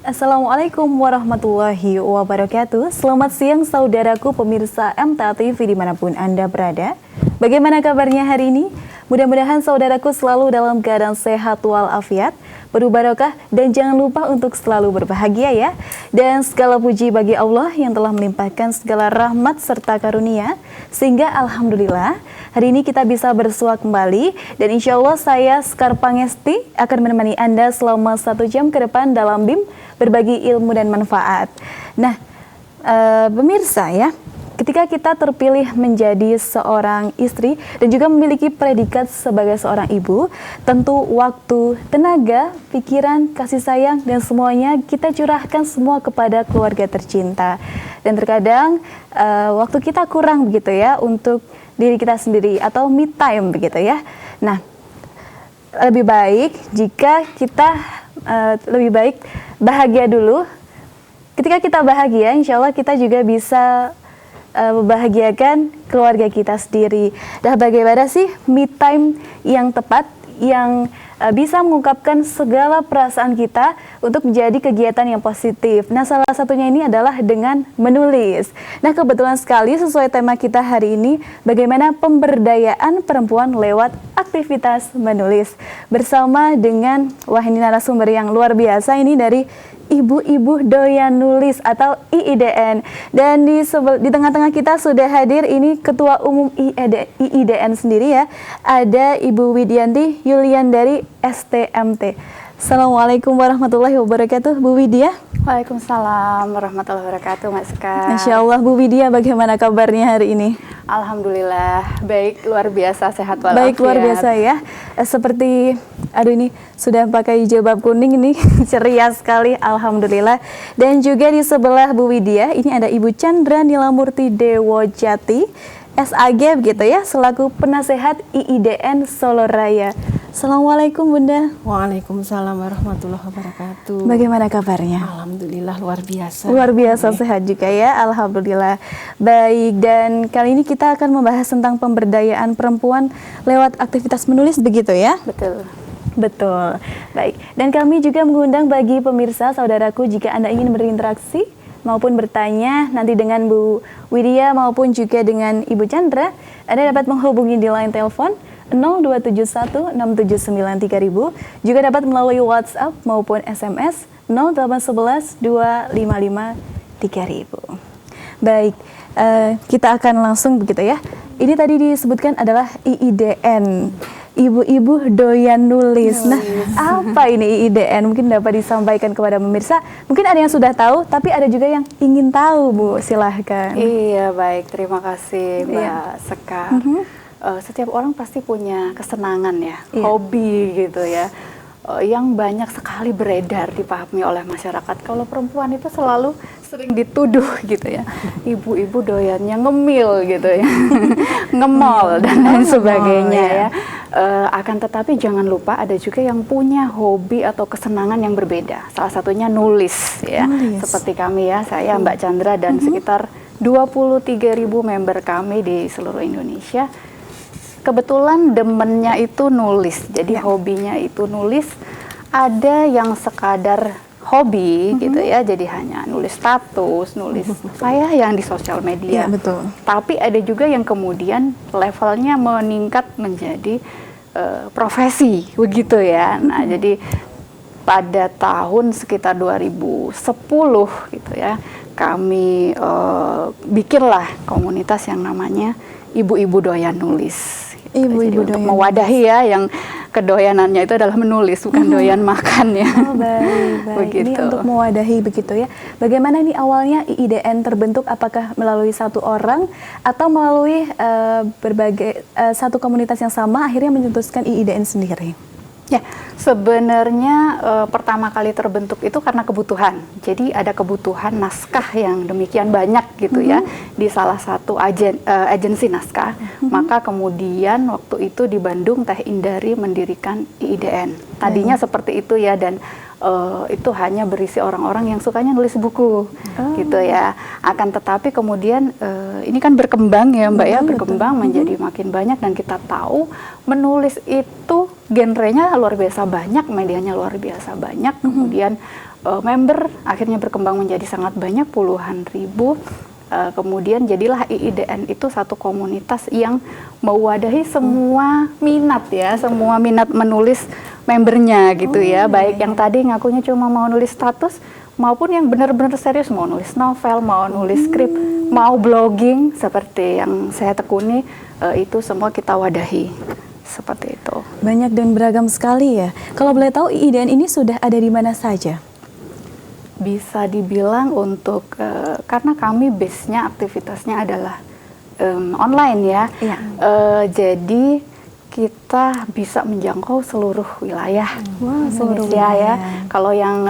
Assalamualaikum warahmatullahi wabarakatuh. Selamat siang saudaraku pemirsa MTA TV dimanapun Anda berada. Bagaimana kabarnya hari ini? Mudah-mudahan saudaraku selalu dalam keadaan sehat walafiat, penuh barokah, dan jangan lupa untuk selalu berbahagia ya. Dan segala puji bagi Allah yang telah melimpahkan segala rahmat serta karunia, sehingga alhamdulillah hari ini kita bisa bersua kembali. Dan insya Allah saya Sekar Pangesti akan menemani Anda selama 1 jam ke depan dalam BIM berbagi ilmu dan manfaat. Nah, pemirsa ya, ketika kita terpilih menjadi seorang istri dan juga memiliki predikat sebagai seorang ibu, tentu waktu, tenaga, pikiran, kasih sayang, dan semuanya kita curahkan semua kepada keluarga tercinta. Dan terkadang waktu kita kurang begitu ya untuk diri kita sendiri atau me time begitu ya. Nah, lebih baik jika kita lebih baik bahagia dulu. Ketika kita bahagia, insya Allah kita juga bisa membahagiakan keluarga kita sendiri. Dan bagaimana sih me time yang tepat, yang bisa mengungkapkan segala perasaan kita untuk menjadi kegiatan yang positif. Nah, salah satunya ini adalah dengan menulis. Nah, kebetulan sekali sesuai tema kita hari ini, bagaimana pemberdayaan perempuan lewat aktivitas menulis. Bersama dengan ini narasumber yang luar biasa ini dari Ibu-Ibu Doyan Nulis atau IIDN. Dan di tengah-tengah kita sudah hadir ini Ketua Umum IIDN sendiri ya. Ada Ibu Widianti Yulian dari STMT. Assalamualaikum warahmatullahi wabarakatuh, Bu Widya. Waalaikumsalam warahmatullahi wabarakatuh, Mbak Sekar. Masya Allah, Bu Widya, bagaimana kabarnya hari ini? Alhamdulillah, baik, luar biasa, sehat walafiat. Baik, luar biasa ya. Seperti, aduh ini sudah pakai jilbab kuning ini, ceria sekali, alhamdulillah. Dan juga di sebelah Bu Widya, ini ada Ibu Chandra Nilamurti Dewojati, SAG begitu ya, selaku penasehat IIDN Solo Raya. Assalamualaikum Bunda. Waalaikumsalam warahmatullahi wabarakatuh. Bagaimana kabarnya? Alhamdulillah luar biasa. Luar biasa sehat juga ya, alhamdulillah. Baik, dan kali ini kita akan membahas tentang pemberdayaan perempuan lewat aktivitas menulis begitu ya? Betul. Betul. Baik, dan kami juga mengundang bagi pemirsa saudaraku jika Anda ingin berinteraksi maupun bertanya nanti dengan Bu Widya maupun juga dengan Ibu Chandra, Anda dapat menghubungi di line telepon 02716793.000, juga dapat melalui WhatsApp maupun SMS 08112553.000. Baik, kita akan langsung begitu ya. Ini tadi disebutkan adalah IIDN, Ibu-Ibu Doyan Nulis. Nah, apa ini IIDN? Mungkin dapat disampaikan kepada pemirsa. Mungkin ada yang sudah tahu, tapi ada juga yang ingin tahu, Bu. Silahkan. Iya, baik. Terima kasih, Mbak Sekar. Setiap orang pasti punya kesenangan ya, hobi gitu ya, yang banyak sekali beredar dipahami oleh masyarakat. Kalau perempuan itu selalu sering dituduh gitu ya, ibu-ibu doyannya ngemil gitu ya, ngemol dan lain sebagainya ya. Akan tetapi jangan lupa ada juga yang punya hobi atau kesenangan yang berbeda. Salah satunya nulis ya, seperti kami ya, saya Mbak Chandra dan sekitar 23.000 member kami di seluruh Indonesia. Kebetulan demennya itu nulis, jadi hobinya itu nulis. Ada yang sekadar hobi gitu ya, jadi hanya nulis status, nulis saya yang di sosial media. Betul. Tapi ada juga yang kemudian levelnya meningkat menjadi profesi, begitu ya. Nah, jadi pada tahun sekitar 2010 gitu ya, kami bikinlah komunitas yang namanya Ibu-Ibu Doyan Nulis. Ibu-ibu untuk mewadahi ya, yang kedoyanannya itu adalah menulis, bukan doyan makan ya. Oh, baik. Begitu. Ini untuk mewadahi begitu ya. Bagaimana ini awalnya IIDN terbentuk? Apakah melalui satu orang atau melalui berbagai satu komunitas yang sama akhirnya mencetuskan IIDN sendiri? Ya, sebenarnya pertama kali terbentuk itu karena kebutuhan. Jadi ada kebutuhan naskah yang demikian banyak gitu ya di salah satu agensi naskah. Maka kemudian waktu itu di Bandung Teh Indari mendirikan IIDN. Tadinya seperti itu ya, dan itu hanya berisi orang-orang yang sukanya nulis buku gitu ya. Akan tetapi kemudian ini kan berkembang ya Mbak ya, berkembang menjadi makin banyak, dan kita tahu menulis itu genrenya luar biasa banyak, medianya luar biasa banyak, kemudian member akhirnya berkembang menjadi sangat banyak, puluhan ribu. Kemudian jadilah IIDN itu satu komunitas yang mewadahi semua minat ya, semua minat menulis membernya gitu ya. Baik yang tadi ngakunya cuma mau nulis status, maupun yang benar-benar serius mau nulis novel, mau nulis skrip, mau blogging seperti yang saya tekuni, itu semua kita wadahi. Seperti itu. Banyak dan beragam sekali ya. Kalau boleh tahu IIDN ini sudah ada di mana saja? Bisa dibilang untuk karena kami base-nya aktivitasnya adalah online ya. Iya. Jadi kita bisa menjangkau seluruh wilayah seluruh Indonesia ya. wilayah. Kalau yang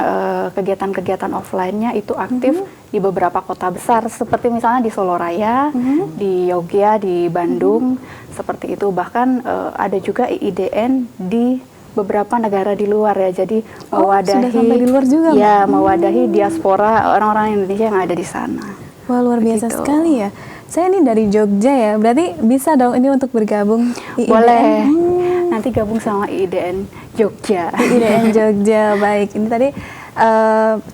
kegiatan-kegiatan offline-nya itu aktif di beberapa kota besar seperti misalnya di Solo Raya, di Yogyakarta, di Bandung, seperti itu. Bahkan ada juga IIDN di beberapa negara di luar ya, jadi mewadahi, sudah sampai di luar juga, ya, mewadahi diaspora orang-orang Indonesia yang ada di sana. Wah, luar biasa Begitu. sekali ya. Saya ini dari Jogja ya, berarti bisa dong ini untuk bergabung IIDN? Boleh, nanti gabung sama IIDN Jogja. IIDN Jogja, baik. Ini tadi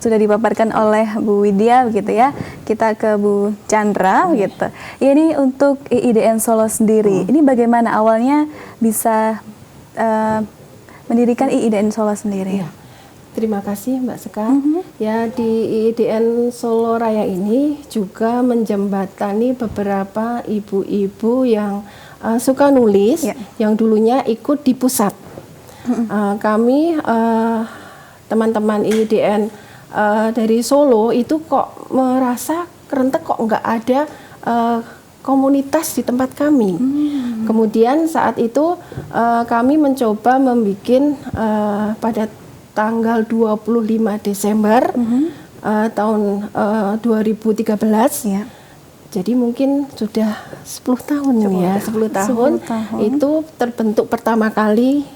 sudah dipaparkan oleh Bu Widya begitu ya. Kita ke Bu Chandra begitu. Ya, ini untuk IIDN Solo sendiri. Ini bagaimana awalnya bisa mendirikan IIDN Solo sendiri? Ya. Terima kasih Mbak Sekar. Ya, di IIDN Solo Raya ini juga menjembatani beberapa ibu-ibu yang suka nulis, yang dulunya ikut di pusat. Kami teman-teman IIDN dari Solo itu kok merasa kerentek kok nggak ada komunitas di tempat kami. Kemudian saat itu kami mencoba membuat pada tanggal 25 Desember tahun 2013. Ya. Jadi mungkin sudah 10 tahun ya, 10 tahun itu terbentuk pertama kali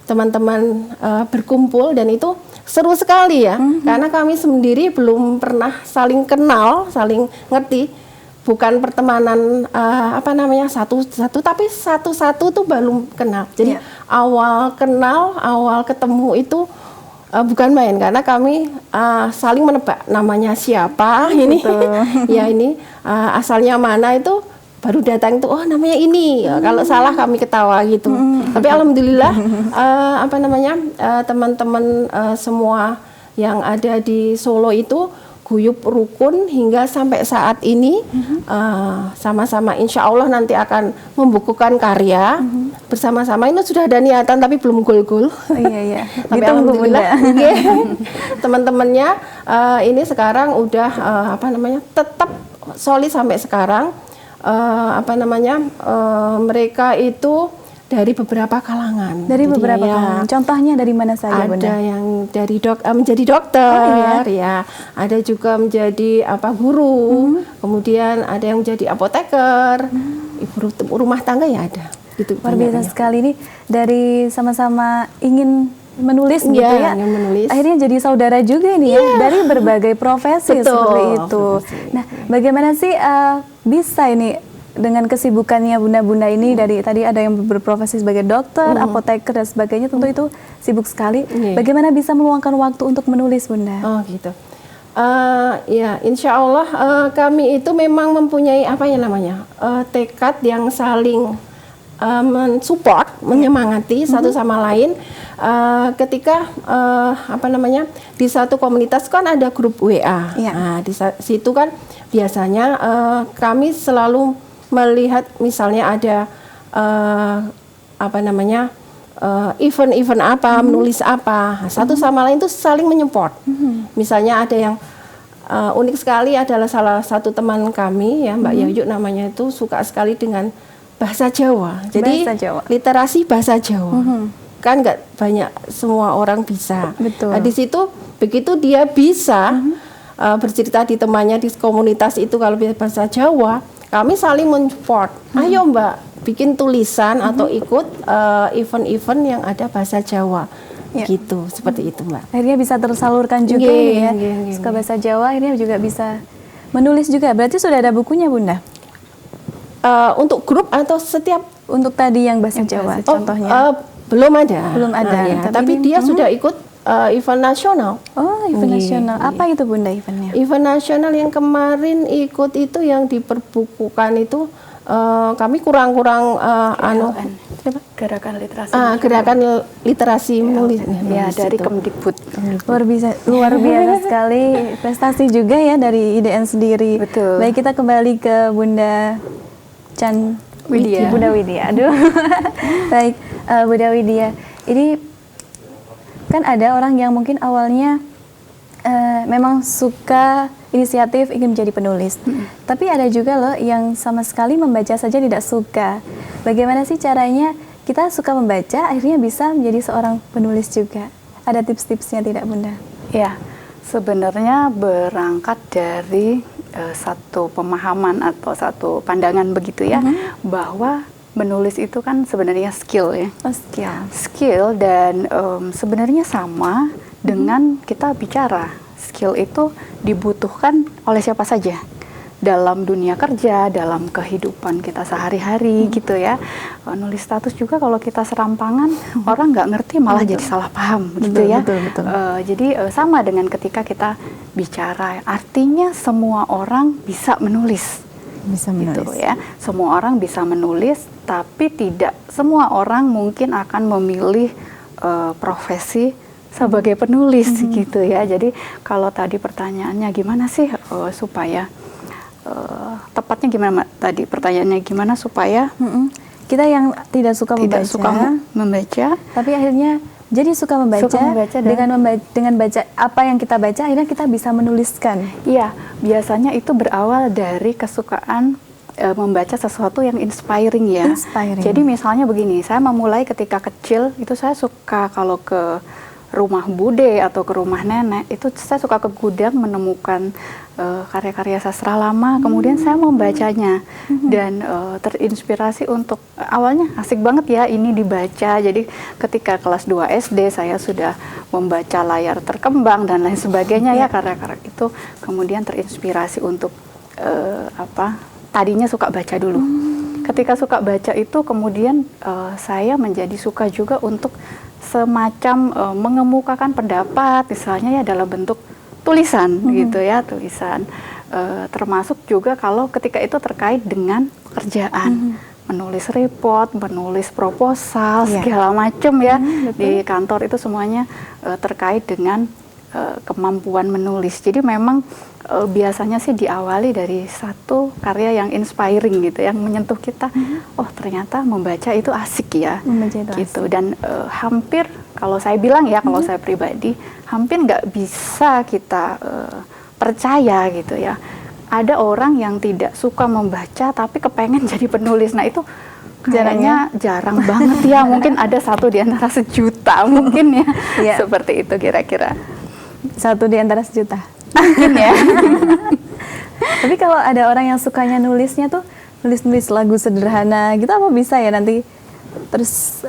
teman-teman berkumpul, dan itu seru sekali ya, karena kami sendiri belum pernah saling kenal, saling ngerti. Bukan pertemanan satu-satu, tapi satu-satu tuh belum kenal. Jadi awal kenal, awal ketemu itu bukan main, karena kami saling menebak namanya siapa ini, ya ini asalnya mana, itu baru datang itu oh namanya ini. Kalau salah kami ketawa gitu. Tapi alhamdulillah teman-teman semua yang ada di Solo itu guyup rukun hingga sampai saat ini sama-sama insya Allah nanti akan membukukan karya bersama-sama. Ini sudah ada niatan tapi belum gol-gol. Iya. Tapi alhamdulillah teman-temannya ini sekarang udah tetap solid sampai sekarang. Mereka itu dari beberapa kalangan. Dari beberapa kalangan. Contohnya dari mana saja, Bunda? Ada yang dari menjadi dokter, ya. Ada juga menjadi guru. Kemudian ada yang menjadi apoteker, ibu rumah tangga ya ada. Gitu. Luar biasa sekali, ini dari sama-sama ingin menulis gitu ya. Ingin menulis. Akhirnya jadi saudara juga ini ya, dari berbagai profesi. Betul, seperti itu. Nah, bagaimana sih bisa ini dengan kesibukannya bunda-bunda ini, dari tadi ada yang berprofesi sebagai dokter, apoteker dan sebagainya, tentu itu sibuk sekali. Bagaimana bisa meluangkan waktu untuk menulis, Bunda? Oh gitu. Ya, insya Allah kami itu memang mempunyai tekad yang saling mensupport, menyemangati satu sama lain. Ketika di satu komunitas kan ada grup WA. Nah, di situ kan biasanya kami selalu melihat misalnya ada event-event apa, menulis apa, satu sama lain itu saling menyupport. Misalnya ada yang unik sekali, adalah salah satu teman kami ya, Mbak Yayu namanya, itu suka sekali dengan bahasa Jawa. Jadi literasi bahasa Jawa. Kan nggak banyak semua orang bisa. Betul. Nah, di situ begitu dia bisa bercerita di temannya di komunitas itu kalau bahasa Jawa, kami saling mensupport. Ayo Mbak, bikin tulisan atau ikut event-event yang ada bahasa Jawa. Gitu, seperti itu Mbak. Akhirnya bisa tersalurkan juga suka bahasa Jawa, akhirnya juga bisa menulis juga. Berarti sudah ada bukunya, Bunda? Untuk grup atau setiap? Untuk tadi yang bahasa Jawa contohnya? Belum ada. Belum ada. Ya, tapi dia sudah ikut event nasional. Oh, event nasional. Apa itu Bunda eventnya? Event nasional yang kemarin ikut itu yang diperbukukan itu kami kurang-kurang Gerakan literasi. Gerakan literasi menulis. Ya, dari Kemdikbud. Luar biasa sekali prestasi juga ya dari IDN sendiri. Betul. Baik, kita kembali ke Bunda Widya. Bunda Widya. Aduh. Baik, Bunda Widya. Ini kan ada orang yang mungkin awalnya memang suka inisiatif ingin menjadi penulis. Tapi ada juga loh yang sama sekali membaca saja tidak suka. Bagaimana sih caranya kita suka membaca akhirnya bisa menjadi seorang penulis juga? Ada tips-tipsnya tidak Bunda? Ya, sebenarnya berangkat dari satu pemahaman atau satu pandangan begitu ya, bahwa menulis itu kan sebenarnya skill ya. Oh, skill. Skill dan sebenarnya sama dengan kita bicara. Skill itu dibutuhkan oleh siapa saja dalam dunia kerja, dalam kehidupan kita sehari-hari gitu ya. Nulis status juga kalau kita serampangan orang nggak ngerti malah jadi salah paham gitu ya. Betul. Jadi sama dengan ketika kita bicara, artinya semua orang bisa menulis. Bisa menulis. Gitu ya. Semua orang bisa menulis, tapi tidak semua orang mungkin akan memilih profesi sebagai penulis gitu ya. Jadi kalau tadi pertanyaannya gimana sih supaya tepatnya gimana tadi pertanyaannya gimana supaya kita yang tidak suka membaca tapi akhirnya jadi suka membaca dengan baca apa yang kita baca akhirnya kita bisa menuliskan. Iya, biasanya itu berawal dari kesukaan membaca sesuatu yang inspiring ya. Jadi misalnya begini, saya memulai ketika kecil itu saya suka kalau ke rumah bude atau ke rumah nenek itu saya suka ke gudang menemukan karya-karya sastra lama, kemudian saya membacanya dan terinspirasi untuk awalnya asik banget ya ini dibaca. Jadi ketika kelas 2 SD saya sudah membaca Layar Terkembang dan lain sebagainya ya, karya-karya itu kemudian terinspirasi untuk tadinya suka baca dulu. Ketika suka baca itu kemudian saya menjadi suka juga untuk semacam mengemukakan pendapat misalnya ya dalam bentuk tulisan gitu ya, tulisan termasuk juga kalau ketika itu terkait dengan pekerjaan, menulis report, menulis proposal segala macam ya di kantor itu semuanya terkait dengan kemampuan menulis. Jadi memang biasanya sih diawali dari satu karya yang inspiring gitu, yang menyentuh kita. Oh ternyata membaca itu asik ya, gitu. Dan hampir kalau saya bilang ya, kalau saya pribadi, hampir nggak bisa kita percaya gitu ya. Ada orang yang tidak suka membaca tapi kepengen jadi penulis. Nah itu kayaknya jarang banget ya. Mungkin ada 1 di antara sejuta mungkin ya. Seperti itu kira-kira. 1 di antara sejuta. Mungkin ya. Tapi kalau ada orang yang sukanya nulisnya tuh nulis lagu sederhana gitu, apa bisa ya nanti terus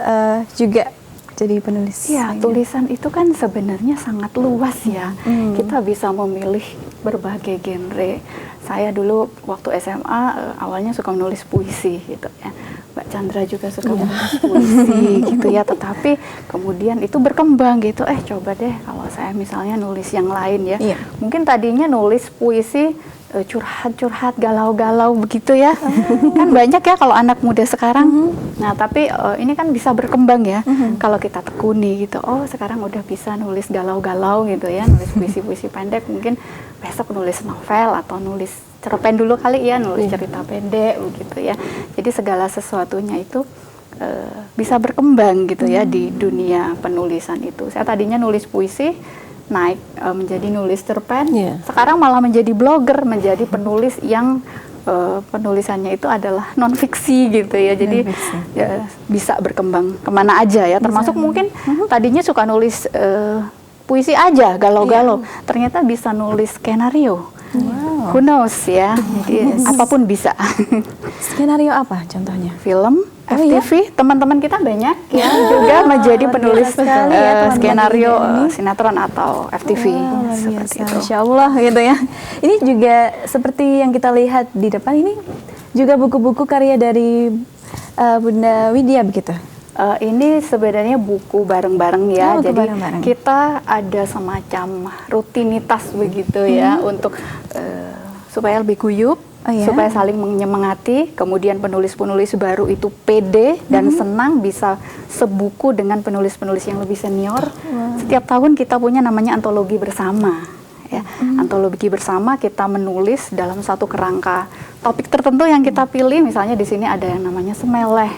juga jadi penulis? Ya, tulisan itu kan sebenarnya sangat luas ya. Kita bisa memilih berbagai genre. Saya dulu waktu SMA awalnya suka menulis puisi gitu ya. Mbak Chandra juga suka menulis puisi gitu ya. Tetapi kemudian itu berkembang gitu. Coba deh kalau saya misalnya nulis yang lain ya. Mungkin tadinya nulis puisi curhat-curhat, galau-galau begitu ya. Kan banyak ya kalau anak muda sekarang. Nah, tapi ini kan bisa berkembang ya. Kalau kita tekuni gitu. Oh, sekarang udah bisa nulis galau-galau gitu ya, nulis puisi-puisi pendek, mungkin besok nulis novel atau nulis cerpen dulu kali ya, nulis cerita pendek begitu ya. Jadi segala sesuatunya itu bisa berkembang gitu ya di dunia penulisan itu. Saya tadinya nulis puisi, naik menjadi nulis cerpen, sekarang malah menjadi blogger, menjadi penulis yang penulisannya itu adalah non fiksi gitu ya. Jadi ya, bisa berkembang kemana aja ya, termasuk mungkin tadinya suka nulis puisi aja, galau-galau, ternyata bisa nulis skenario. Who knows ya, jadi apapun bisa. Skenario apa contohnya? Film, FTV, teman-teman kita banyak ya juga menjadi penulis skenario sinetron atau FTV seperti itu. Insya Allah gitu ya. Ini juga seperti yang kita lihat di depan ini juga buku-buku karya dari Bunda Widya begitu. Ini sebenarnya buku bareng-bareng ya. Buku Jadi bareng-bareng. kita ada semacam rutinitas begitu ya untuk supaya lebih guyup, supaya saling menyemangati. Kemudian penulis-penulis baru itu pede dan senang bisa sebuku dengan penulis-penulis yang lebih senior. Setiap tahun kita punya namanya antologi bersama. Ya, antologi bersama kita menulis dalam satu kerangka topik tertentu yang kita pilih. Misalnya di sini ada yang namanya Semeleh.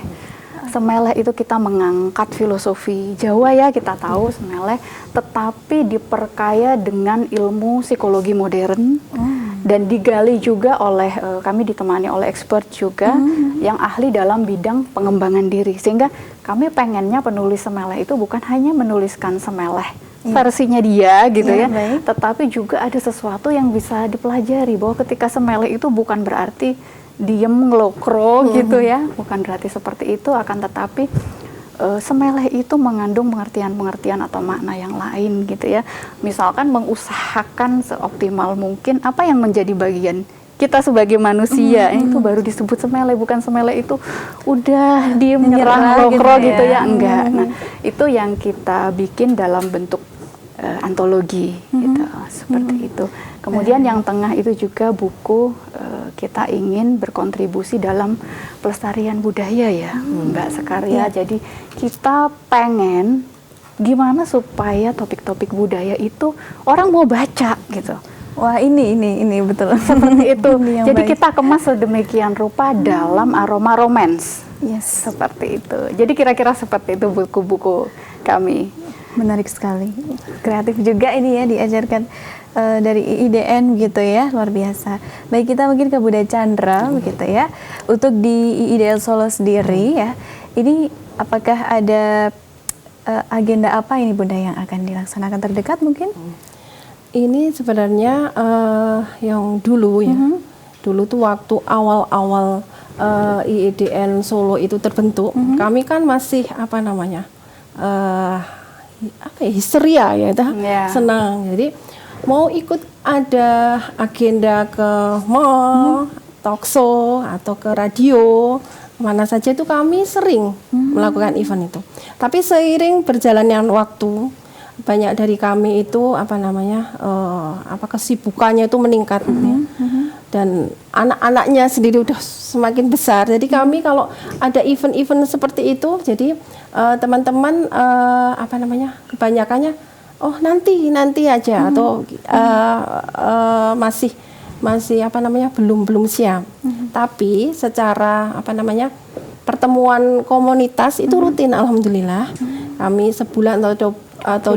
Semeleh itu kita mengangkat filosofi Jawa ya, kita tahu Semeleh, tetapi diperkaya dengan ilmu psikologi modern dan digali juga oleh kami ditemani oleh expert juga yang ahli dalam bidang pengembangan diri, sehingga kami pengennya penulis Semeleh itu bukan hanya menuliskan Semeleh versinya dia gitu ya, tetapi juga ada sesuatu yang bisa dipelajari, bahwa ketika Semeleh itu bukan berarti diem ngelokro gitu ya, bukan berarti seperti itu, akan tetapi Semeleh itu mengandung pengertian-pengertian atau makna yang lain gitu ya. Misalkan mengusahakan seoptimal mungkin apa yang menjadi bagian kita sebagai manusia, itu baru disebut Semeleh, bukan Semeleh itu udah diem nyerah ngelokro gitu ya, enggak. Nah, itu yang kita bikin dalam bentuk antologi gitu, seperti itu. Kemudian yang tengah itu juga buku kita ingin berkontribusi dalam pelestarian budaya ya, Mbak Sekaria. Jadi kita pengen gimana supaya topik-topik budaya itu orang mau baca gitu. Wah, ini betul. Seperti itu. Jadi kita kemas sedemikian rupa dalam aroma romance. Yes, seperti itu. Jadi kira-kira seperti itu buku-buku kami. Menarik sekali, kreatif juga ini ya, diajarkan dari IIDN gitu ya, luar biasa. Baik, kita mungkin ke Bunda Chandra begitu ya. Untuk di IIDN Solo sendiri ya, ini apakah ada agenda apa ini Bunda yang akan dilaksanakan terdekat mungkin? Ini sebenarnya yang dulu ya, dulu tuh waktu awal-awal IIDN Solo itu terbentuk, kami kan masih apa namanya, histeria ya, senang. Jadi mau ikut ada agenda ke mall, talkshow atau ke radio, mana saja itu kami sering melakukan event itu. Tapi seiring berjalannya waktu, banyak dari kami itu apa namanya, kesibukannya itu meningkat ya. Dan anak-anaknya sendiri udah semakin besar. Jadi kami kalau ada event-event seperti itu, jadi teman-teman apa namanya, kebanyakannya nanti aja atau masih apa namanya, belum siap. Tapi secara apa namanya, pertemuan komunitas itu rutin, alhamdulillah. Kami sebulan atau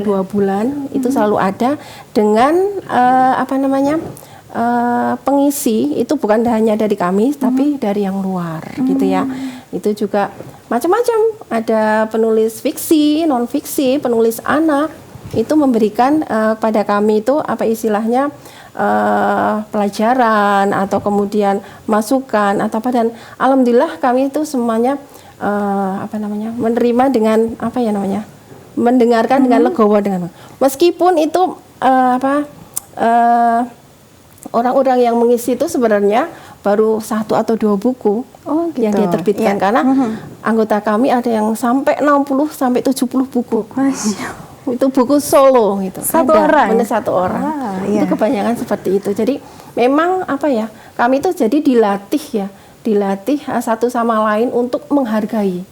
2 bulan itu selalu ada dengan apa namanya, pengisi itu bukan hanya dari kami tapi dari yang luar gitu ya. Itu juga macam-macam, ada penulis fiksi, non fiksi, penulis anak, itu memberikan pada kami itu apa istilahnya, pelajaran atau kemudian masukan atau apa, dan alhamdulillah kami itu semuanya apa namanya, menerima dengan apa ya namanya, mendengarkan dengan legowo, dengan meskipun itu orang-orang yang mengisi itu sebenarnya baru 1 atau 2 buku gitu. yang dia terbitkan, karena anggota kami ada yang sampai 60 sampai 70 buku. Itu buku solo gitu. Satu orang. Itu kebanyakan seperti itu. Jadi memang apa ya, kami itu jadi dilatih satu sama lain untuk menghargai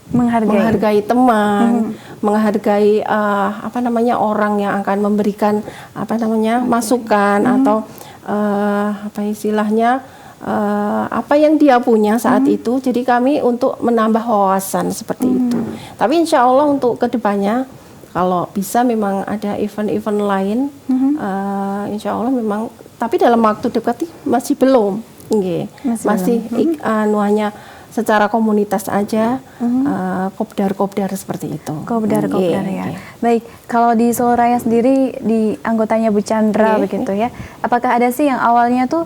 teman, menghargai apa namanya, orang yang akan memberikan apa namanya, masukan atau apa istilahnya, apa yang dia punya saat itu. Jadi kami untuk menambah wawasan seperti itu. Tapi insya Allah untuk kedepannya kalau bisa memang ada event-event lain, insya Allah memang, tapi dalam waktu dekat masih belum. Masih hanya secara komunitas aja, kopdar seperti itu. Kopdar ya. Baik, kalau di Solo Raya sendiri, di anggotanya Bu Chandra begitu ya, apakah ada sih yang awalnya tuh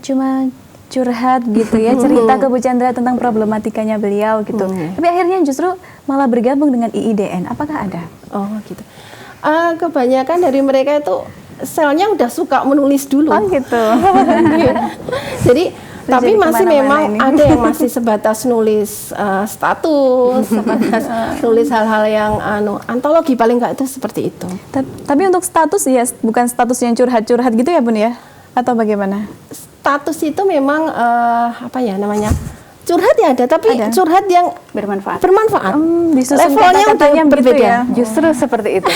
cuma curhat gitu ya, cerita ke Bu Chandra tentang problematikanya beliau gitu, tapi akhirnya justru malah bergabung dengan IIDN, apakah ada? Oh gitu. Kebanyakan dari mereka itu selnya udah suka menulis dulu. Oh gitu. Jadi Tapi jadi masih kemana-mana memang ini. ada yang masih sebatas nulis status, sebatas nulis hal-hal yang antologi paling nggak itu seperti itu. Tapi untuk status ya bukan status yang curhat-curhat gitu ya Bun ya? Atau bagaimana? Status itu memang apa ya namanya? Curhat ya ada, tapi Ada. curhat yang Bermanfaat. bermanfaat. Disusun Levelnya udah kata-katanya begitu berbeda. ya? Justru seperti itu.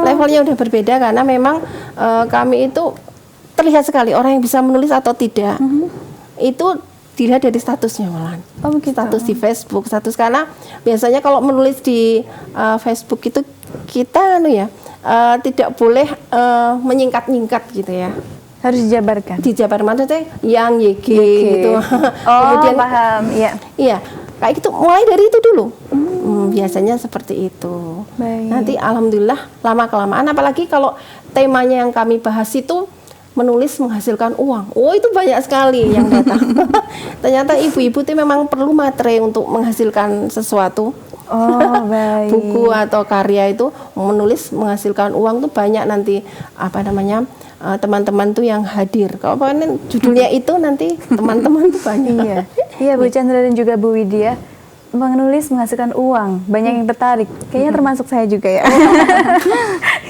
Levelnya udah berbeda karena memang kami itu terlihat sekali orang yang bisa menulis atau tidak. Itu dilihat dari statusnya malahan. Oh, begitu. Status di Facebook, status karena biasanya kalau menulis di Facebook itu kita tidak boleh menyingkat-nyingkat gitu ya. Harus dijabarkan. Dijabar maksudnya yang YG gitu. Oh, Kemudian paham. Iya. iya, kayak gitu mulai dari itu dulu. Biasanya seperti itu. Baik. Nanti alhamdulillah lama kelamaan apalagi kalau temanya yang kami bahas itu menulis menghasilkan uang. Oh, itu banyak sekali yang datang. Ternyata ibu-ibu itu memang perlu materi untuk menghasilkan sesuatu. Oh, baik. Buku atau karya itu menulis menghasilkan uang tuh banyak nanti teman-teman tuh yang hadir. Kalau judulnya itu nanti teman-teman tuh banyak. Iya. Iya, Bu Chandra dan juga Bu Widya. Menulis menghasilkan uang, banyak yang tertarik. Kayaknya termasuk saya juga ya.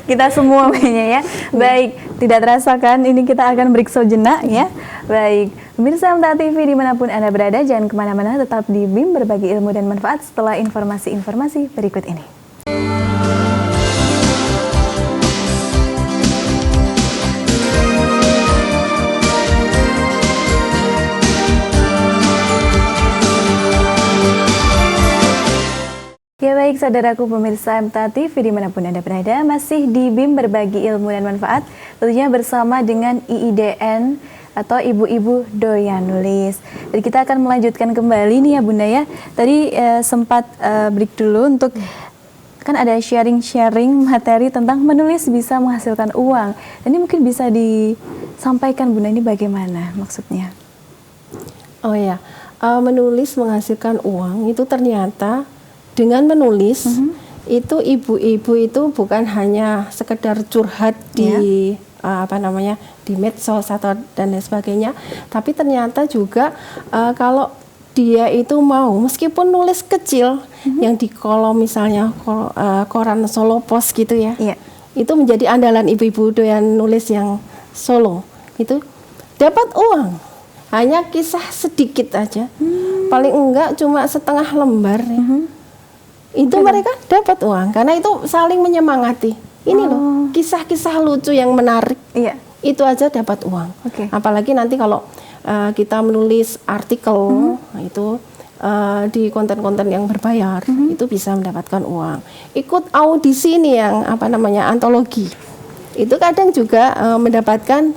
Kita semua kayaknya ya. Baik, tidak terasa kan ini kita akan break sejenak ya. Baik, pemirsa MTA TV dimanapun Anda berada, jangan kemana-mana, tetap di BIM berbagi ilmu dan manfaat setelah informasi-informasi berikut ini. Ya baik saudaraku pemirsa MTA TV dimanapun Anda berada, masih di BIM berbagi ilmu dan manfaat, tentunya bersama dengan IIDN atau Ibu-Ibu Doyan Nulis. Jadi kita akan melanjutkan kembali nih ya Bunda ya. Tadi sempat break dulu untuk kan ada sharing-sharing materi tentang menulis bisa menghasilkan uang. Dan ini mungkin bisa disampaikan Bunda, ini bagaimana maksudnya? Oh ya, menulis menghasilkan uang itu ternyata dengan menulis itu ibu-ibu itu bukan hanya sekedar curhat di di medsos atau dan lain sebagainya, tapi ternyata juga kalau dia itu mau meskipun nulis kecil yang di kolom misalnya koran Solo Pos gitu ya, itu menjadi andalan ibu-ibu doyan nulis yang Solo itu dapat uang hanya kisah sedikit aja, paling enggak cuma setengah lembar ya. Itu mereka dapat uang karena itu saling menyemangati. Ini loh kisah-kisah lucu yang menarik. Iya. Itu aja dapat uang. Apalagi nanti kalau kita menulis artikel itu di konten-konten yang berbayar itu bisa mendapatkan uang. Ikut audisi nih yang antologi. Itu kadang juga mendapatkan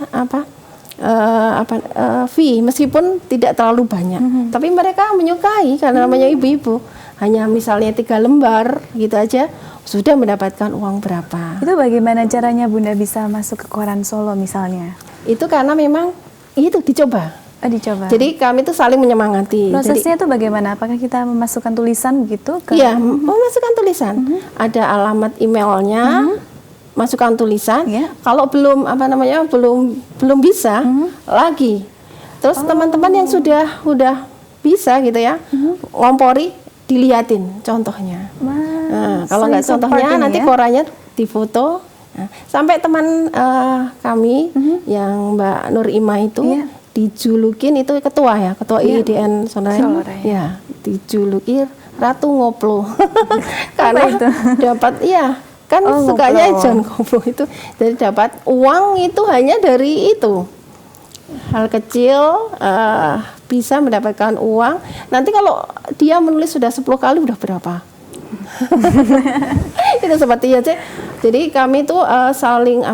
fee meskipun tidak terlalu banyak. Tapi mereka menyukai karena namanya ibu-ibu. Hanya misalnya 3 lembar gitu aja sudah mendapatkan uang berapa. Itu bagaimana caranya Bunda bisa masuk ke koran Solo misalnya? Itu karena memang itu dicoba. Dicoba. Jadi kami itu saling menyemangati. Prosesnya itu bagaimana? Apakah kita memasukkan tulisan gitu? Iya, memasukkan tulisan. Ada alamat emailnya, masukkan tulisan. Kalau belum belum bisa lagi. Terus teman-teman yang sudah bisa gitu ya, ngompori dilihatin contohnya. Nah, kalau nggak contohnya nanti korannya difoto. Nah, sampai teman kami yang Mbak Nur Ima itu dijulukin itu ketua IIDN Sonora. Ya, dijuluki Ratu Ngoplo. Karena dapat sukanya John Ngoplo itu. Jadi dapat uang itu hanya dari itu. Hal kecil bisa mendapatkan uang. Nanti kalau dia menulis sudah 10 kali udah berapa? Itu seperti aja. Jadi kami tuh saling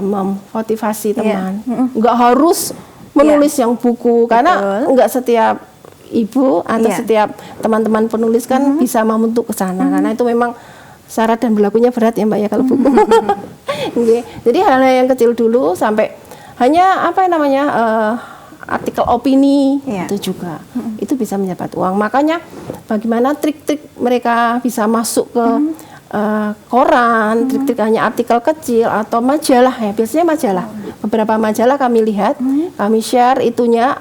memotivasi teman. Nggak harus menulis yang buku karena nggak setiap ibu atau setiap teman-teman penulis kan bisa membentuk ke sana karena itu memang syarat dan berlakunya berat ya Mbak ya kalau buku. Jadi hal-hal yang kecil dulu sampai hanya artikel opini itu juga itu bisa mendapat uang. Makanya bagaimana trik-trik mereka bisa masuk ke koran, trik-trik hanya artikel kecil atau majalah ya, biasanya majalah. Beberapa majalah kami lihat, kami share itunya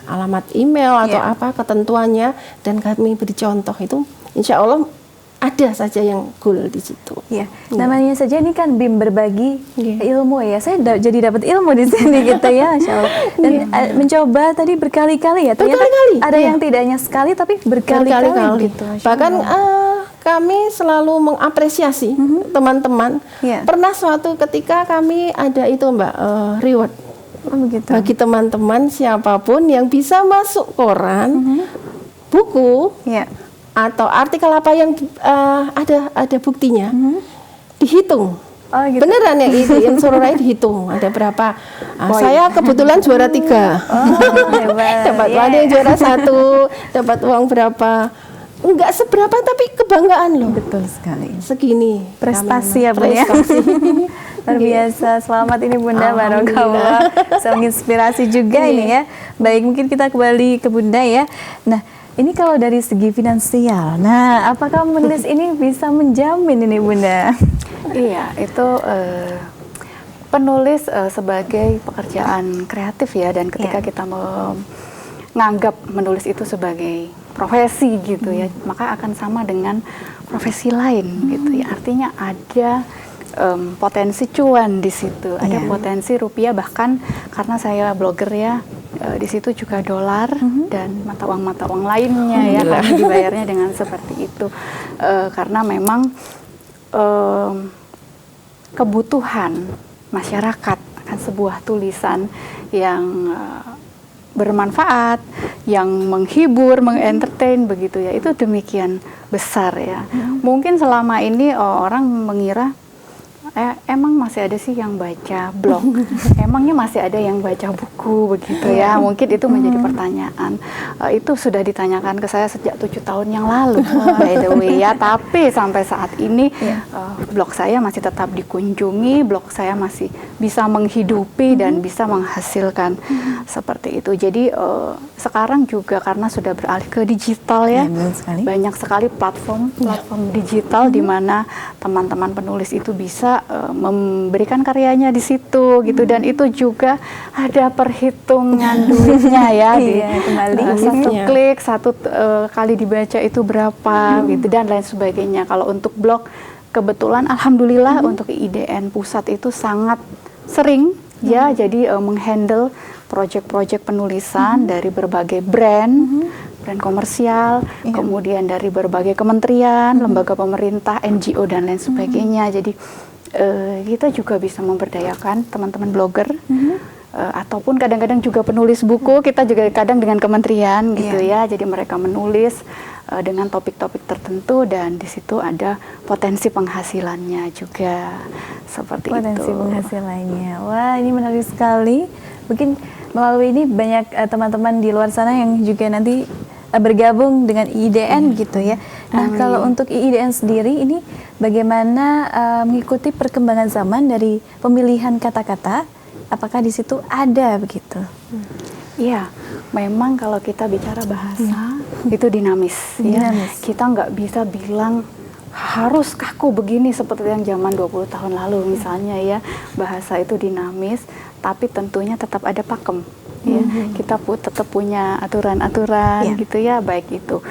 alamat email atau apa ketentuannya, dan kami beri contoh. Itu insya Allah ada saja yang goal di situ. Ya, namanya saja ini kan BIM berbagi ilmu ya. Saya jadi dapat ilmu di sini gitu ya, Masya Allah. Dan mencoba tadi berkali-kali ya. Ternyata ada yang tidak hanya sekali tapi berkali-kali gitu. Bahkan kami selalu mengapresiasi teman-teman. Pernah suatu ketika kami ada itu Mbak reward bagi teman-teman siapapun yang bisa masuk koran, buku, atau artikel apa yang ada buktinya, dihitung. Beneran ya, itu Insuroraya dihitung ada berapa. Saya kebetulan juara 3. Dapat ada yang juara 1, dapat uang berapa. Enggak seberapa tapi kebanggaan loh. Betul sekali. Segini prestasi ya Bu ya. Luar biasa. Selamat ini Bunda, Barokallah. Bisa menginspirasi juga ini ya. Baik, mungkin kita kembali ke Bunda ya. Nah, ini kalau dari segi finansial, nah apakah menulis ini bisa menjamin ini Bunda? Iya, itu penulis sebagai pekerjaan kreatif ya, dan ketika kita menganggap menulis itu sebagai profesi gitu ya, maka akan sama dengan profesi lain gitu ya. Artinya ada potensi cuan di situ, ada potensi rupiah, bahkan karena saya blogger ya, di situ juga dolar dan mata uang lainnya ya, kami dibayarnya dengan seperti itu, karena memang kebutuhan masyarakat akan sebuah tulisan yang bermanfaat, yang menghibur, mengentertain begitu ya, itu demikian besar ya. Mungkin selama ini orang mengira emang masih ada sih yang baca blog, emangnya masih ada yang baca buku begitu ya. Mungkin itu menjadi pertanyaan. Itu sudah ditanyakan ke saya sejak 7 tahun yang lalu, by the way ya. Tapi sampai saat ini blog saya masih tetap dikunjungi, blog saya masih bisa menghidupi dan bisa menghasilkan seperti itu. Jadi sekarang juga karena sudah beralih ke digital ya, banyak sekali platform digital di mana teman-teman penulis itu bisa memberikan karyanya di situ gitu, dan itu juga ada perhitungan duitnya ya, satu klik, satu kali dibaca itu berapa gitu dan lain sebagainya. Kalau untuk blog kebetulan alhamdulillah untuk IDN pusat itu sangat sering ya, jadi menghandle proyek-proyek penulisan dari berbagai brand komersial, kemudian dari berbagai kementerian, lembaga pemerintah, NGO dan lain sebagainya. Jadi kita juga bisa memberdayakan teman-teman blogger, ataupun kadang-kadang juga penulis buku, kita juga kadang dengan kementerian gitu ya. Jadi mereka menulis dengan topik-topik tertentu dan di situ ada potensi penghasilannya juga seperti itu. Potensi penghasilannya. Wah, ini menarik sekali. Mungkin melalui ini banyak teman-teman di luar sana yang juga nanti bergabung dengan IIDN gitu ya. Nah, kalau untuk IIDN sendiri ini bagaimana mengikuti perkembangan zaman dari pemilihan kata-kata? Apakah di situ ada begitu? Iya, memang kalau kita bicara bahasa itu dinamis. Ya. Kita nggak bisa bilang harus kaku begini seperti yang zaman 20 tahun lalu misalnya ya. Bahasa itu dinamis, tapi tentunya tetap ada pakem. Ya, kita tetap punya aturan-aturan gitu ya, baik itu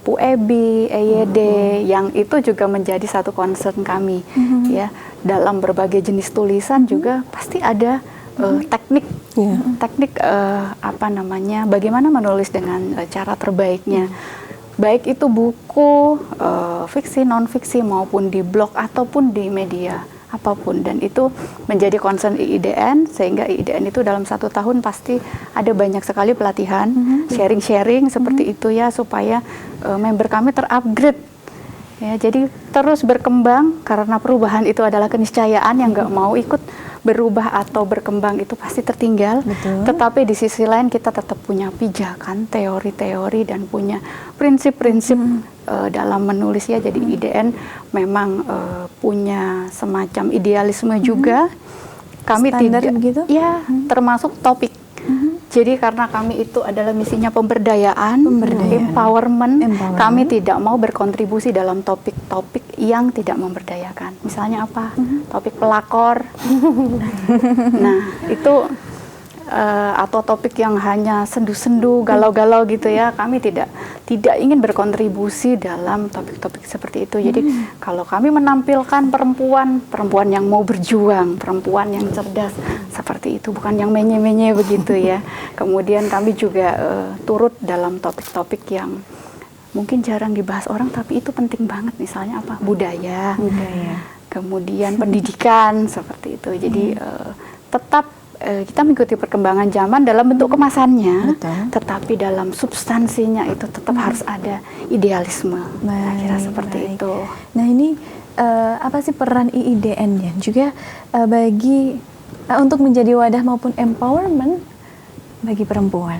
PUEBI, EYD, yang itu juga menjadi satu concern kami ya. Dalam berbagai jenis tulisan juga pasti ada teknik bagaimana menulis dengan cara terbaiknya. Baik itu buku, fiksi, non-fiksi maupun di blog ataupun di media apapun, dan itu menjadi concern IIDN, sehingga IIDN itu dalam 1 tahun pasti ada banyak sekali pelatihan, sharing-sharing seperti itu ya, supaya member kami terupgrade ya, jadi terus berkembang, karena perubahan itu adalah keniscayaan, yang nggak mau ikut berubah atau berkembang itu pasti tertinggal. Tetapi di sisi lain kita tetap punya pijakan, teori-teori, dan punya prinsip-prinsip dalam menulis ya. Jadi IDN memang punya semacam idealisme juga. Kami standar tidak begitu? Ya, termasuk topik. Jadi karena kami itu adalah misinya pemberdayaan, empowerment, kami tidak mau berkontribusi dalam topik-topik yang tidak memberdayakan. Misalnya apa? Topik pelakor. Nah, itu atau topik yang hanya sendu-sendu, galau-galau gitu ya. Kami tidak ingin berkontribusi dalam topik-topik seperti itu. Jadi kalau kami menampilkan perempuan yang mau berjuang, perempuan yang cerdas seperti itu, bukan yang menye-menye begitu ya. Kemudian kami juga turut dalam topik-topik yang mungkin jarang dibahas orang, tapi itu penting banget. Misalnya apa? Budaya. Kemudian pendidikan seperti itu. Jadi tetap kita mengikuti perkembangan zaman dalam bentuk kemasannya, tetapi dalam substansinya itu tetap harus ada idealisme. Kira-kira seperti itu. Nah, ini apa sih peran IIDN-nya juga bagi untuk menjadi wadah maupun empowerment bagi perempuan?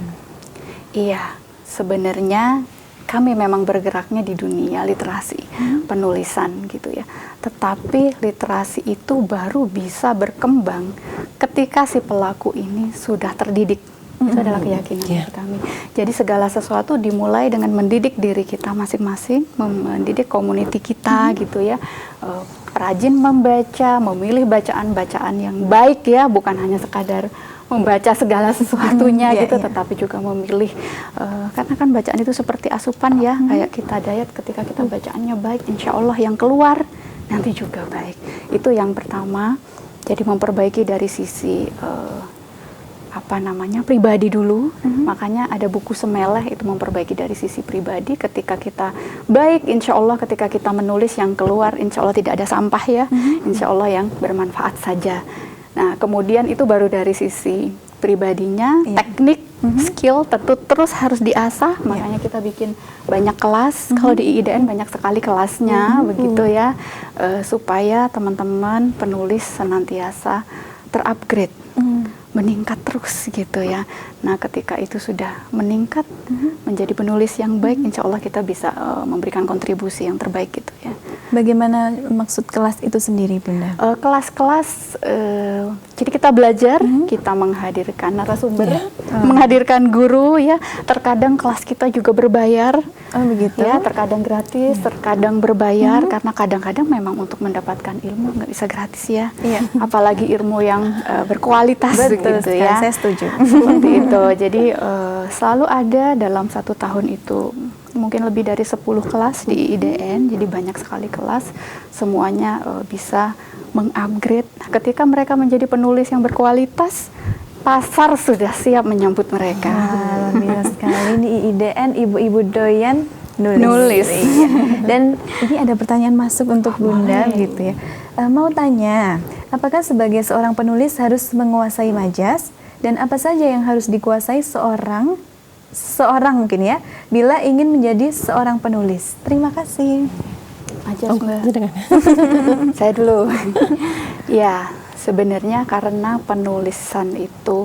Iya, sebenarnya kami memang bergeraknya di dunia literasi, penulisan gitu ya. Tetapi literasi itu baru bisa berkembang ketika si pelaku ini sudah terdidik. Itu adalah keyakinan kami. Jadi segala sesuatu dimulai dengan mendidik diri kita masing-masing, mendidik community kita gitu ya. Rajin membaca, memilih bacaan-bacaan yang baik ya, bukan hanya sekadar membaca segala sesuatunya gitu, tetapi juga memilih karena kan bacaan itu seperti asupan ya, kayak kita diet, ketika kita bacaannya baik, insya Allah yang keluar nanti juga baik. Itu yang pertama. Jadi memperbaiki dari sisi pribadi dulu. Makanya ada buku Semeleh, itu memperbaiki dari sisi pribadi. Ketika kita baik, insya Allah ketika kita menulis yang keluar, insya Allah tidak ada sampah ya, insya Allah yang bermanfaat saja. Nah, kemudian itu baru dari sisi pribadinya, teknik, skill tentu terus harus diasah. Makanya kita bikin banyak kelas. Kalau di IIDN banyak sekali kelasnya, begitu ya, supaya teman-teman penulis senantiasa terupgrade, meningkat terus gitu ya. Nah, ketika itu sudah meningkat menjadi penulis yang baik, insya Allah kita bisa memberikan kontribusi yang terbaik gitu ya. Bagaimana maksud kelas itu sendiri, Bunda? Kelas-kelas, jadi kita belajar, kita menghadirkan narasumber, menghadirkan guru ya. Terkadang kelas kita juga berbayar, begitu ya. Terkadang gratis, terkadang berbayar, karena kadang-kadang memang untuk mendapatkan ilmu nggak bisa gratis ya. Apalagi ilmu yang berkualitas. Betul gitu ya. Saya setuju. Seperti itu. Jadi selalu ada dalam satu tahun itu mungkin lebih dari 10 kelas di IIDN. Jadi banyak sekali kelas. Semuanya bisa mengupgrade. Ketika mereka menjadi penulis yang berkualitas, pasar sudah siap menyambut mereka. Alhamdulillah sekali. Ini IIDN, ibu-ibu doyan nulis. Iya. Dan ini ada pertanyaan masuk untuk Bunda gitu ya. Mau tanya, apakah sebagai seorang penulis harus menguasai majas, dan apa saja yang harus dikuasai seorang mungkin ya, bila ingin menjadi seorang penulis? Terima kasih. Majas, Mbak. Saya dulu. Ya, sebenarnya karena penulisan itu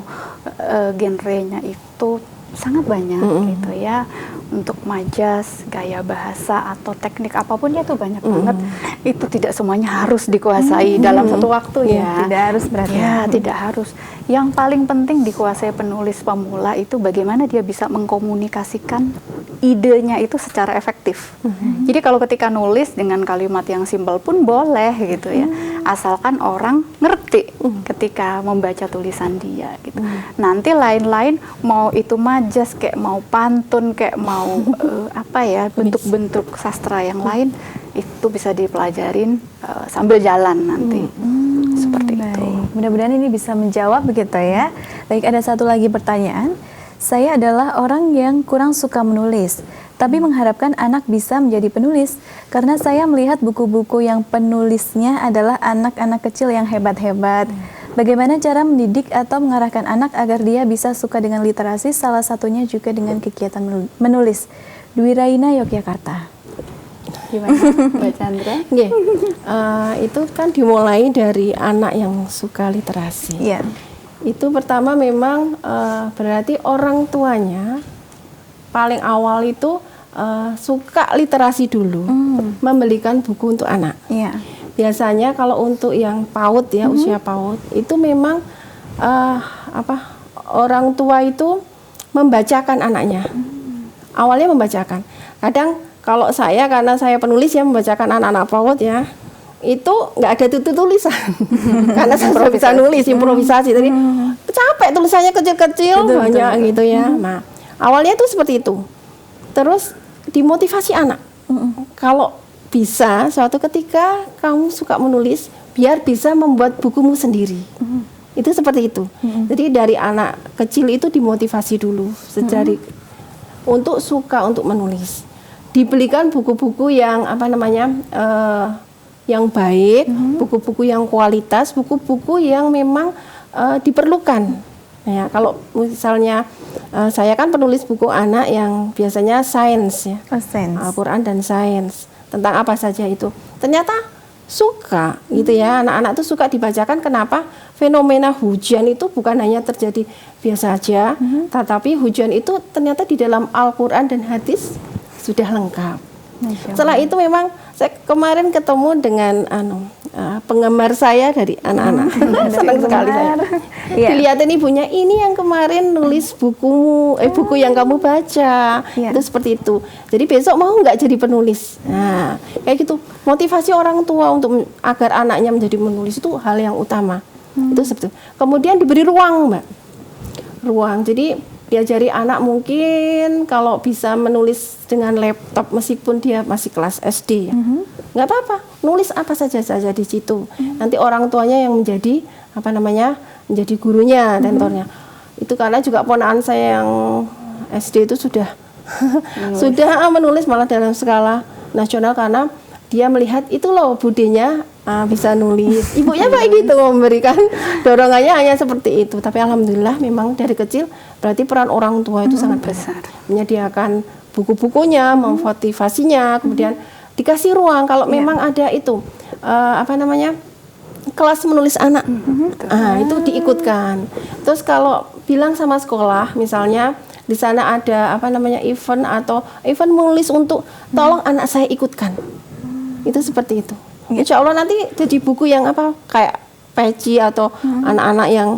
genrenya itu sangat banyak gitu ya. Untuk majas, gaya bahasa atau teknik apapun ya itu banyak banget. Itu tidak semuanya harus dikuasai dalam satu waktu ya. Tidak harus berarti. Ya, tidak harus. Yang paling penting dikuasai penulis pemula itu bagaimana dia bisa mengkomunikasikan idenya itu secara efektif. Jadi kalau ketika nulis dengan kalimat yang simpel pun boleh gitu ya. Asalkan orang ngerti ketika membaca tulisan dia gitu. Nanti lain-lain mau itu majas kayak mau pantun kayak mau bentuk-bentuk sastra yang lain itu bisa dipelajarin sambil jalan nanti. Seperti itu. Mudah-mudahan ini bisa menjawab begitu ya. Baik, ada satu lagi pertanyaan. Saya adalah orang yang kurang suka menulis, tapi mengharapkan anak bisa menjadi penulis karena saya melihat buku-buku yang penulisnya adalah anak-anak kecil yang hebat-hebat. Bagaimana cara mendidik atau mengarahkan anak agar dia bisa suka dengan literasi, salah satunya juga dengan kegiatan menulis? Dwi Raina, Yogyakarta. Gimana, Mbak Chandra? Itu kan dimulai dari anak yang suka literasi. Itu pertama memang berarti orang tuanya paling awal itu suka literasi dulu, membelikan buku untuk anak. Biasanya kalau untuk yang PAUD ya, usia PAUD itu memang orang tua itu membacakan anaknya. Awalnya membacakan. Kadang kalau saya, karena saya penulis ya, membacakan anak-anak PAUD ya, itu nggak ada tulisan. Karena saya sudah bisa nulis, improvisasi. Jadi capek, tulisannya kecil-kecil, banyak gitu ya. Nah, awalnya itu seperti itu. Terus dimotivasi anak. Kalau bisa, suatu ketika kamu suka menulis, biar bisa membuat bukumu sendiri. Itu seperti itu. Jadi dari anak kecil itu dimotivasi dulu, sejari untuk suka untuk menulis. Dibelikan buku-buku yang yang baik, buku-buku yang kualitas, buku-buku yang memang diperlukan. Ya, kalau misalnya saya kan penulis buku anak yang biasanya sains ya, Al-Quran dan sains, tentang apa saja itu. Ternyata suka gitu ya, anak-anak itu suka dibacakan. Kenapa? Fenomena hujan itu bukan hanya terjadi biasa saja, tetapi hujan itu ternyata di dalam Al-Quran dan hadis sudah lengkap. Setelah itu memang saya kemarin ketemu dengan penggemar saya dari anak-anak. Senang sekali saya. Dilihatin ibunya, ini yang kemarin nulis buku yang kamu baca. Itu seperti itu. Jadi besok mau nggak jadi penulis? Nah, kayak gitu. Motivasi orang tua untuk agar anaknya menjadi menulis itu hal yang utama. Itu seperti itu. Kemudian diberi ruang, Mbak. Ruang. Jadi diajari anak mungkin kalau bisa menulis dengan laptop meskipun dia masih kelas SD ya. Nggak apa-apa, nulis apa saja di situ. Nanti orang tuanya yang menjadi menjadi gurunya, mentornya. Itu karena juga ponakan saya yang SD itu sudah sudah menulis malah dalam skala nasional, karena dia melihat itu loh budenya bisa nulis. Ibunya baik gitu, memberikan dorongannya hanya seperti itu. Tapi alhamdulillah memang dari kecil berarti peran orang tua itu sangat besar. Menyediakan buku-bukunya, memotivasinya, kemudian dikasih ruang kalau memang ada itu kelas menulis anak. Itu diikutkan. Terus kalau bilang sama sekolah misalnya di sana ada event atau event menulis untuk tolong anak saya ikutkan. Itu seperti itu. Insya Allah nanti jadi buku yang kayak peci atau anak-anak yang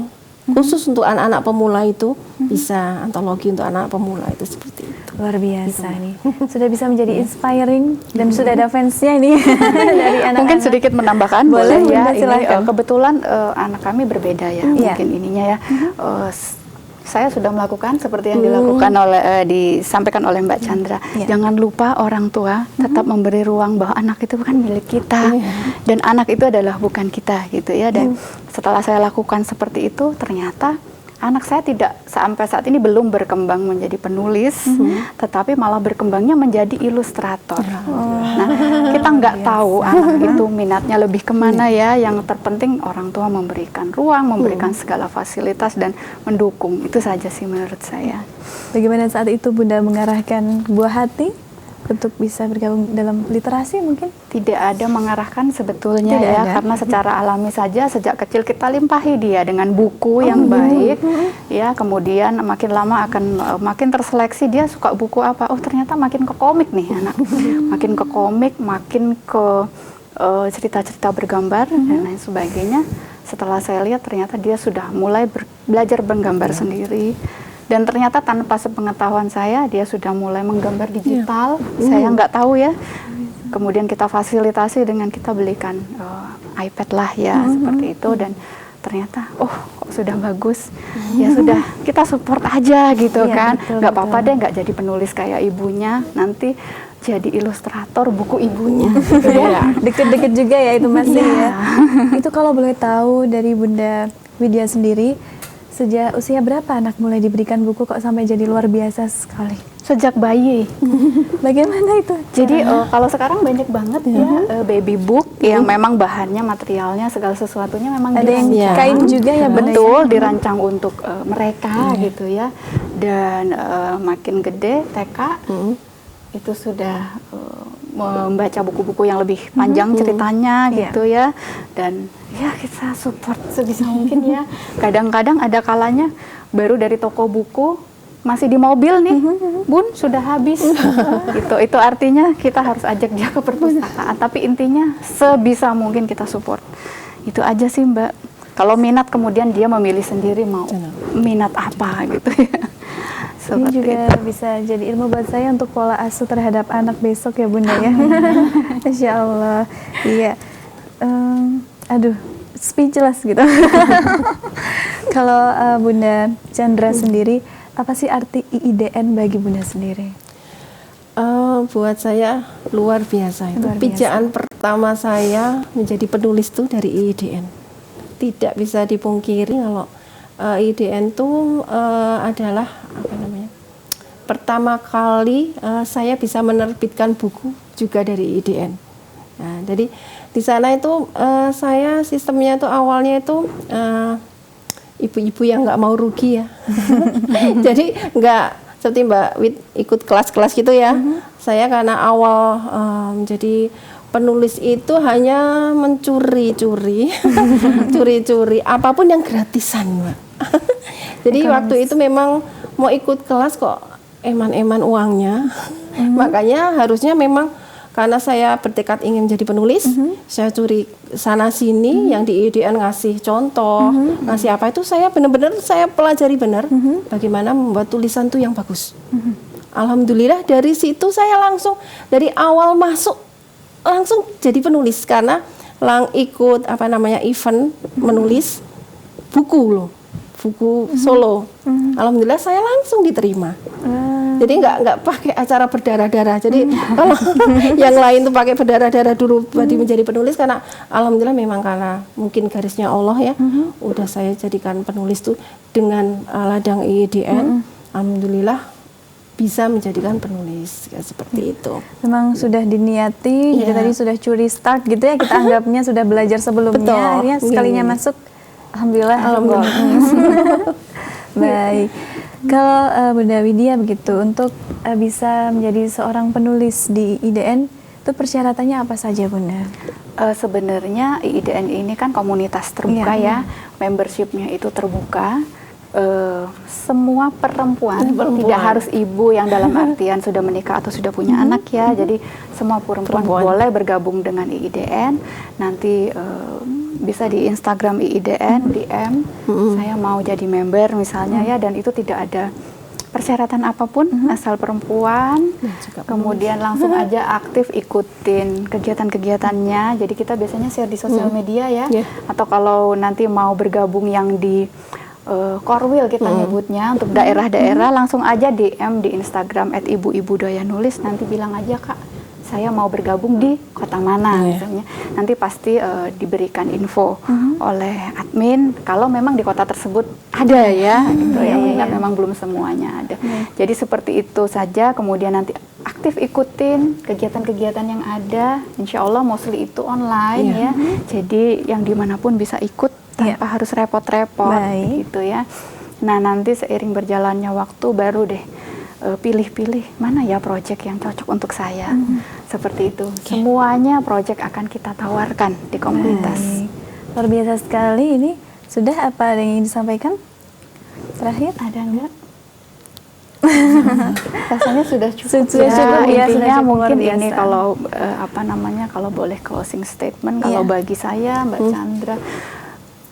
khusus untuk anak-anak pemula itu bisa, antologi untuk anak pemula itu seperti itu. Luar biasa nih. Sudah bisa menjadi inspiring dan sudah ada fansnya ini dari anak-anak. Mungkin sedikit menambahkan boleh ya. Silakan. Kebetulan anak kami berbeda ya, mungkin ininya ya. Saya sudah melakukan seperti yang dilakukan disampaikan oleh Mbak Chandra. Jangan lupa orang tua tetap memberi ruang bahwa anak itu bukan milik kita dan anak itu adalah bukan kita gitu ya. Dan setelah saya lakukan seperti itu, ternyata anak saya tidak sampai saat ini belum berkembang menjadi penulis, tetapi malah berkembangnya menjadi ilustrator. Nah, kita nggak tahu anak itu minatnya lebih kemana ya. Yang terpenting orang tua memberikan ruang, memberikan segala fasilitas dan mendukung. Itu saja sih menurut saya. Bagaimana saat itu Bunda mengarahkan buah hati untuk bisa bergabung dalam literasi mungkin? Tidak ada mengarahkan sebetulnya karena secara alami saja sejak kecil kita limpahi dia dengan buku yang baik ya, kemudian makin lama akan makin terseleksi dia suka buku apa. Oh ternyata makin ke komik nih anak, makin ke komik, makin ke cerita-cerita bergambar dan lain sebagainya. Setelah saya lihat ternyata dia sudah mulai belajar menggambar sendiri. Dan ternyata tanpa sepengetahuan saya, dia sudah mulai menggambar digital. Saya nggak tahu ya. Kemudian kita fasilitasi dengan kita belikan iPad lah ya, seperti itu. Dan ternyata, kok sudah bagus. Ya sudah, kita support aja gitu kan. Nggak apa-apa deh, nggak jadi penulis kayak ibunya. Nanti jadi ilustrator buku ibunya. Deket-deket juga ya itu masih ya. Itu kalau boleh tahu dari Bunda Widya sendiri, sejak usia berapa anak mulai diberikan buku kok sampai jadi luar biasa sekali? Sejak bayi. Bagaimana itu? Jadi kalau sekarang banyak banget ya baby book yang memang bahannya, materialnya, segala sesuatunya memang ada yang kain juga ya. Betul, dirancang untuk mereka gitu ya. Dan makin gede TK itu sudah membaca buku-buku yang lebih panjang ceritanya gitu ya. Dan ya kita support sebisa mungkin ya. Kadang-kadang ada kalanya baru dari toko buku masih di mobil nih, Bun sudah habis. Itu artinya kita harus ajak dia ke perpustakaan. Tapi intinya sebisa mungkin kita support. Itu aja sih Mbak. Kalau minat kemudian dia memilih sendiri mau minat apa gitu ya. Ini juga bisa jadi ilmu buat saya untuk pola asuh terhadap anak besok ya Bunda ya. Insya Allah. Iya. Aduh, speechless gitu. Kalau Bunda Chandra sendiri, apa sih arti IIDN bagi Bunda sendiri? Buat saya luar biasa itu. Luar biasa. Pijaan pertama saya menjadi penulis tuh dari IIDN. Tidak bisa dipungkiri kalau IIDN itu adalah apa namanya? Pertama kali saya bisa menerbitkan buku juga dari IIDN. Nah, jadi di sana itu saya sistemnya itu awalnya itu ibu-ibu yang nggak mau rugi ya. Jadi nggak seperti Mbak Wit ikut kelas-kelas gitu ya. Saya karena awal menjadi penulis itu hanya mencuri-curi, curi-curi apapun yang gratisan, Mbak. Jadi waktu itu memang mau ikut kelas kok eman-eman uangnya. Makanya harusnya memang karena saya bertekad ingin jadi penulis, saya curi sana sini yang di IIDN ngasih contoh, ngasih apa itu saya benar-benar saya pelajari benar bagaimana membuat tulisan itu yang bagus. Alhamdulillah dari situ saya langsung dari awal masuk langsung jadi penulis karena ikut apa namanya event menulis buku loh, buku solo. Alhamdulillah saya langsung diterima. Jadi nggak pakai acara berdarah-darah. Jadi kalau yang lain tuh pakai berdarah-darah dulu buat menjadi penulis karena alhamdulillah memang karena mungkin garisnya Allah ya. Udah saya jadikan penulis tuh dengan ladang IIDN. Alhamdulillah bisa menjadikan penulis kayak seperti itu. Memang sudah diniati, jadi tadi sudah curi start gitu ya, kita anggapnya sudah belajar sebelumnya. Betul. Akhirnya sekalinya masuk, alhamdulillah. Baik. Kalau Bunda Widya begitu, untuk bisa menjadi seorang penulis di IIDN, itu persyaratannya apa saja Bunda? Sebenarnya IIDN ini kan komunitas terbuka ya, membershipnya itu terbuka. Semua perempuan, tidak harus ibu yang dalam artian sudah menikah atau sudah punya anak ya. Jadi semua perempuan boleh bergabung dengan IIDN. Nanti bisa di Instagram IIDN DM saya mau jadi member misalnya ya, dan itu tidak ada persyaratan apapun, asal perempuan kemudian langsung aja aktif ikutin kegiatan-kegiatannya. Jadi kita biasanya share di sosial media ya, atau kalau nanti mau bergabung yang di Korwil kita nyebutnya untuk daerah-daerah, langsung aja DM di Instagram @ibu-ibu-doya-nulis, nanti bilang aja Kak saya mau bergabung di kota mana misalnya. Nanti pasti diberikan info oleh admin kalau memang di kota tersebut ada ya, gitu ya. Memang belum semuanya ada. Jadi seperti itu saja. Kemudian nanti aktif ikutin kegiatan-kegiatan yang ada. Insya Allah mostly itu online ya. Jadi yang dimanapun bisa ikut tanpa harus repot-repot gitu ya. Nah nanti seiring berjalannya waktu baru deh pilih-pilih mana ya proyek yang cocok untuk saya. Seperti itu. Semuanya proyek akan kita tawarkan di komunitas. Luar biasa sekali ini. Sudah apa yang ingin disampaikan? Terakhir ada enggak? Rasanya sudah cukup. Intinya mungkin ini kalau apa namanya, kalau boleh closing statement, kalau bagi saya Mbak Chandra,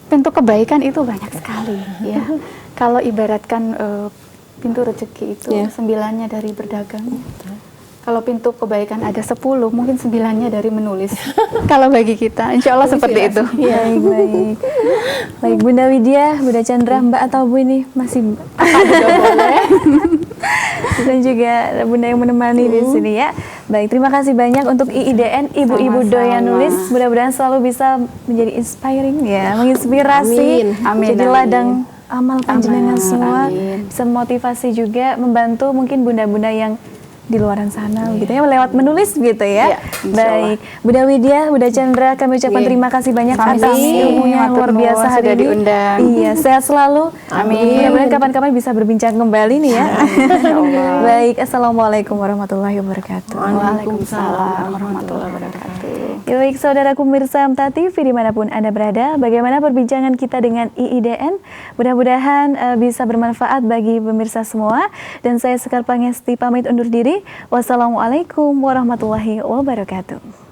pintu kebaikan itu banyak sekali ya. Kalau ibaratkan pintu rezeki itu 9-nya dari berdagang. Kalau pintu kebaikan ada 10, mungkin 9-nya dari menulis. Kalau bagi kita, insya Allah seperti itu. Baik. Baik, Bunda Widya, Bunda Chandra, Mbak atau Bu ini masih juga boleh. Dan juga Bunda yang menemani di sini ya. Baik, terima kasih banyak untuk IIDN, Ibu-Ibu Doya Nulis. Mudah-mudahan selalu bisa menjadi inspiring ya, menginspirasi. Amin. Jadi ladang amal panjenengan semua, bisa memotivasi juga, membantu mungkin bunda-bunda yang di luaran sana gitu ya, lewat menulis gitu ya. Baik, Bunda Widya, Bunda Chandra, kami ucapkan terima kasih banyak atas ilmunya luar biasa hari ini. Diundang. Iya, sehat selalu. Amin. Mudah-mudahan kapan-kapan bisa berbincang kembali nih ya. Baik, assalamualaikum warahmatullahi wabarakatuh. Waalaikumsalam warahmatullahi wabarakatuh. Ya, baik saudaraku pemirsa MTA TV dimanapun Anda berada, bagaimana perbincangan kita dengan IIDN? Mudah-mudahan bisa bermanfaat bagi pemirsa semua. Dan saya Sekar Pangesti pamit undur diri. Wassalamualaikum warahmatullahi wabarakatuh.